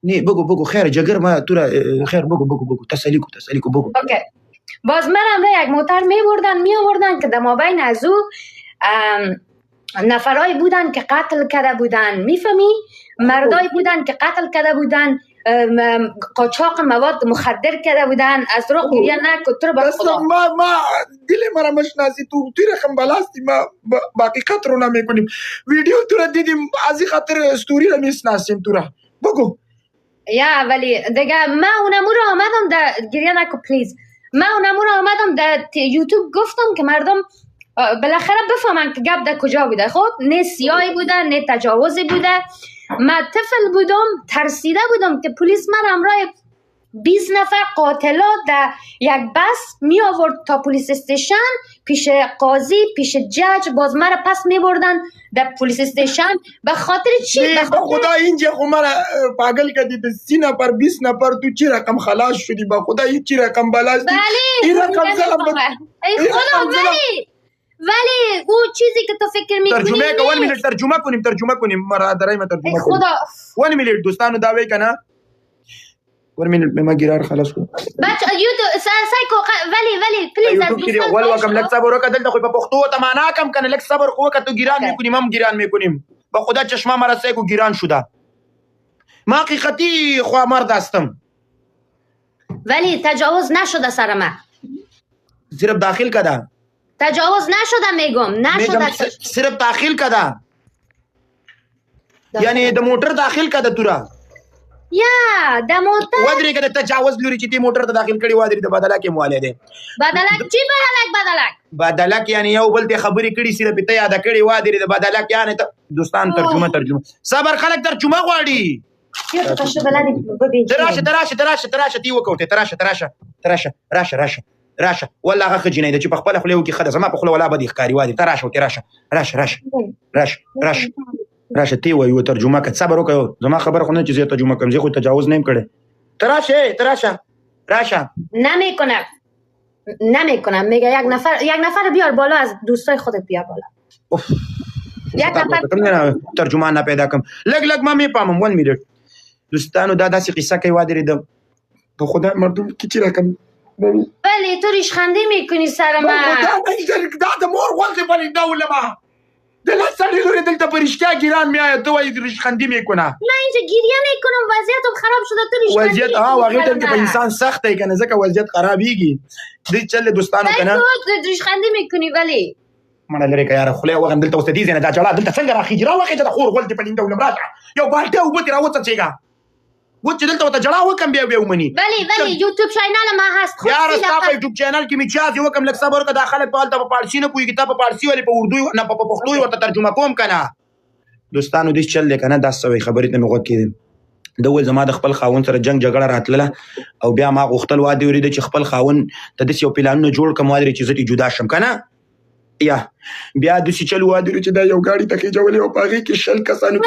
نه بگو خیر جگر ما تو را خیر بگو تسلی کو بگو. اوکی. باز منم را یک موتر می آوردن که در مابین از او نفرایی بودن که قتل کرده بودن، میفهمی؟ مردایی بودن که قتل کرده بودن، قاچاق مواد مخدر کرده بودن. از رو گریه نکن تو رو به خدا. ما دل مرا مشناسی تو رقم بلاستی ما باقی خاطر رو نمیکنیم. ویدیو تو را دیدیم از این خاطر استوری را میشناسیم تو را. بگو. یا ولی دیگه ما اونمو رو آمدم در گریه نکن پلیز. ما اونمو رو آمدم در یوتیوب گفتم که مردم بالاخره بفهمن که گپ در کجا بوده. خب نه سیاهی بوده نه تجاوزی بوده. من طفل بودم ترسیده بودم که پلیس من همراه 20 نفر قاتلا در یک بس می آورد تا پلیس استیشن، پیش قاضی پیش جج، باز مرا پس می بردن در پلیس استیشن. به خاطر چی؟ به خدا اینجا خو مرا پاگل کردی. به 30 نفر 20 نفر تو چی رقم خلاص شدی؟ به خدا این چی رقم بلاستی؟ این رقم ای خدا ولی او چیزی که تو فکر میکنی ترجمه که 1 منٹ ترجمه کنیم مرا درای ما ترجمه کنیم. خدا 1 منٹ دوستانو دا وی کنه 1 منٹ ما ګرار خلاص کو بچ یوټیوب سایکو ولی پلیز از دوستان ول وکم لک صبر وکړه دلته خو په پښتو ته معنا کم کنه لک صبر خو وکړه تو ګران میکنیم هم ګران میکنیم به خدا چشمه مرا سایکو ګران شده ما حقیقتی خو مرد هستم ولی تجاوز نشده سر من صرف داخل کده تجاوز نشده میگم صرف داخل کده یعنی د موټر داخل کده تورا یا د موټر ودرې کده تجاوز لوري چې تی موټر ته داخل کړي ودرې د بدلا کې مواله ده بدلک یعنی یو بل ته خبرې کړي صرف ته یاد کړي ودرې د بدلک یعنی دوستان ترجمه صبر خلک ترجمه غواړي تراشه تی وکوته راشه والله هغه خجینه ده چې په خپل خپل کې خده زما په خپل ولا بدی ښکاری وادي راشه تی وایو ترجمه کړه صبر وکړه زما خبر خو نه چې زه ترجمه کوم زه خو تجاوز نیم کړي تراشه نمیکنم میگه یک نفر بیار بالا از دوستای خودت بیار بالا یک نفر ترجمه نه پیدا کوم لګ ما میپامم 1 منټ دوستانو دا داسې قصه کوي وادي ده په خدا مردم کی چی رقم ولی تو ریشخندی میکنی سر من دا د مور غوږ باندې ډول ما دلته سړی لوري دلته پرشتیا ګیران میای ته وای ریشخندی میکنه نه اینجا گریه میکنم وضعیتم خراب شده تو ریشخندی وضعیت واقعا ته په انسان سخت دی کنه ځکه وضعیت خرابېږي دې چل دوستانو کنه تو ریشخندی میکنی ولی مړه لري که یاره خولې وغم دلته اوس دې نه دا جړه دلته څنګه راخېږي راوخېږه د خور غول دې په لینده ولم راشه یو بالټۍ اوبه دې راوڅڅېږه و چې دلته ورته جړه وکم بیا ومني ولی یوټیوب چینل ما هست یاره ستا په یوټیوب چینل کې مې چا وکم لږ صبر وکړه دا خلک په هلته په پارسي نه پوهېږي تا په پارسي ولې په اردو نه په پښتو ورته ترجمه کوم که نه دوستانو دې چل دی که نه دا څه وایي خبرې ته مې غوږ کېدل ده وویل زما د خپل خاوند سره جنګ جګړه راتلله او بیا ما غوښتل وادي وریده چې خپل خاوند ته داسې یو پلانونه جوړ کړم وادي چې زه ترې جدا شم که نه یا بیا داسې چل وادي چې دا یو ګاډي ته خېجولې او په هغې کې 60 کسانو